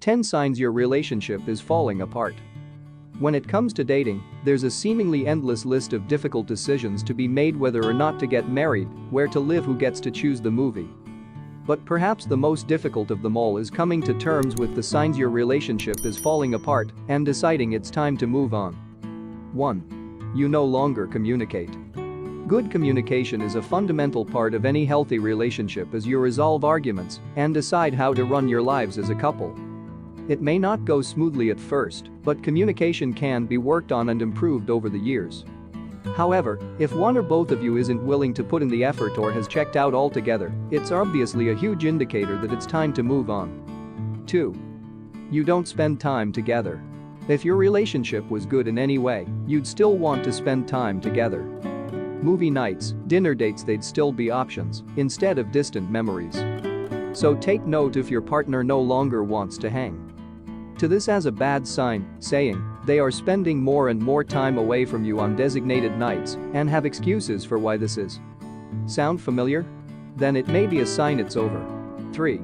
10 signs your relationship is falling apart. When it comes to dating, there's a seemingly endless list of difficult decisions to be made: whether or not to get married, where to live, who gets to choose the movie. But perhaps the most difficult of them all is coming to terms with the signs your relationship is falling apart and deciding it's time to move on. 1. You no longer communicate. Good communication is a fundamental part of any healthy relationship as you resolve arguments and decide how to run your lives as a couple. It may not go smoothly at first, but communication can be worked on and improved over the years. However, if one or both of you isn't willing to put in the effort or has checked out altogether, it's obviously a huge indicator that it's time to move on. 2. You don't spend time together. If your relationship was good in any way, you'd still want to spend time together. Movie nights, dinner dates, they'd still be options instead of distant memories. So take note if your partner no longer wants to hang to this as a bad sign, saying they are spending more and more time away from you on designated nights and have excuses for why this is. Sound familiar? Then it may be a sign it's over. 3.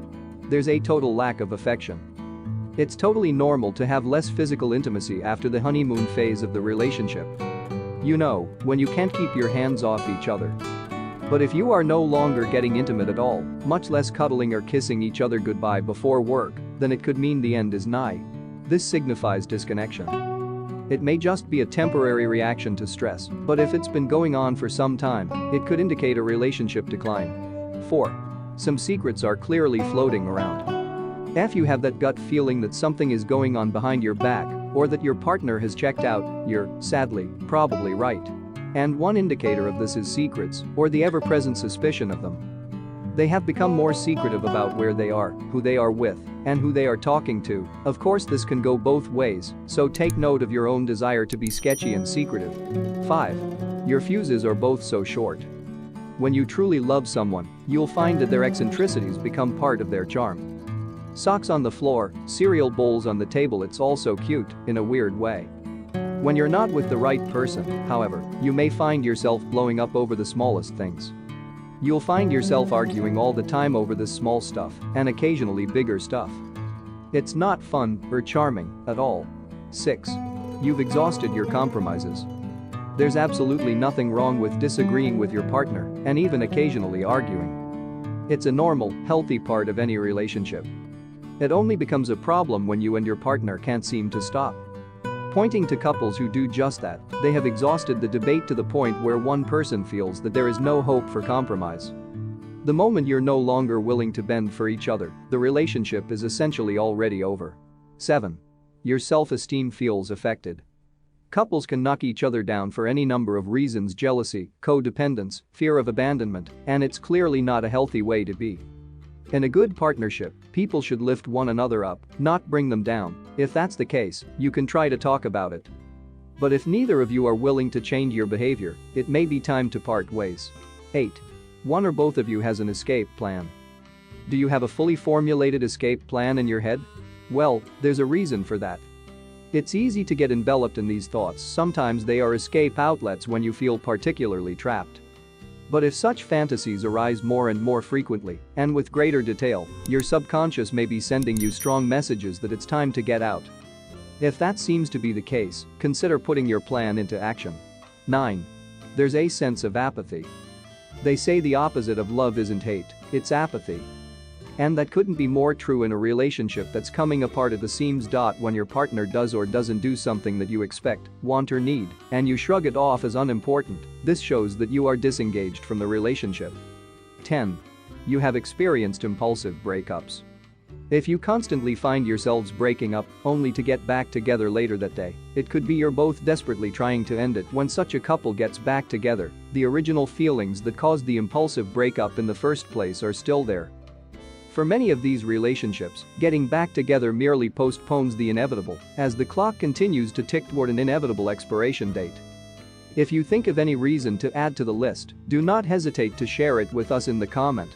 There's a total lack of affection. It's totally normal to have less physical intimacy after the honeymoon phase of the relationship. You know, when you can't keep your hands off each other. But if you are no longer getting intimate at all, much less cuddling or kissing each other goodbye before work, then it could mean the end is nigh. This signifies disconnection. It may just be a temporary reaction to stress, but if it's been going on for some time, it could indicate a relationship decline. 4. Some secrets are clearly floating around. If you have that gut feeling that something is going on behind your back, or that your partner has checked out, you're, sadly, probably right. And one indicator of this is secrets, or the ever-present suspicion of them. They have become more secretive about where they are, who they are with, and who they are talking to. Of course, this can go both ways, so take note of your own desire to be sketchy and secretive. 5. Your fuses are both so short. When you truly love someone, you'll find that their eccentricities become part of their charm. Socks on the floor, cereal bowls on the table, it's also cute, in a weird way. When you're not with the right person, however, you may find yourself blowing up over the smallest things. You'll find yourself arguing all the time over this small stuff, and occasionally bigger stuff. It's not fun or charming at all. 6. You've exhausted your compromises. There's absolutely nothing wrong with disagreeing with your partner and even occasionally arguing. It's a normal, healthy part of any relationship. It only becomes a problem when you and your partner can't seem to stop. Pointing to couples who do just that, they have exhausted the debate to the point where one person feels that there is no hope for compromise. The moment you're no longer willing to bend for each other, the relationship is essentially already over. 7. Your self-esteem feels affected. Couples can knock each other down for any number of reasons: jealousy, codependence, fear of abandonment, and it's clearly not a healthy way to be. In a good partnership, people should lift one another up, not bring them down. If that's the case, you can try to talk about it. But if neither of you are willing to change your behavior, it may be time to part ways. 8. One or both of you has an escape plan. Do you have a fully formulated escape plan in your head? Well, there's a reason for that. It's easy to get enveloped in these thoughts. Sometimes they are escape outlets when you feel particularly trapped. But if such fantasies arise more and more frequently, and with greater detail, your subconscious may be sending you strong messages that it's time to get out. If that seems to be the case, consider putting your plan into action. 9. There's a sense of apathy. They say the opposite of love isn't hate, it's apathy. And that couldn't be more true in a relationship that's coming apart at the seams. When your partner does or doesn't do something that you expect, want or need, and you shrug it off as unimportant, this shows that you are disengaged from the relationship. 10. You have experienced impulsive breakups. If you constantly find yourselves breaking up only to get back together later that day, it could be you're both desperately trying to end it. When such a couple gets back together, the original feelings that caused the impulsive breakup in the first place are still there. For many of these relationships, getting back together merely postpones the inevitable, as the clock continues to tick toward an inevitable expiration date. If you think of any reason to add to the list, do not hesitate to share it with us in the comment.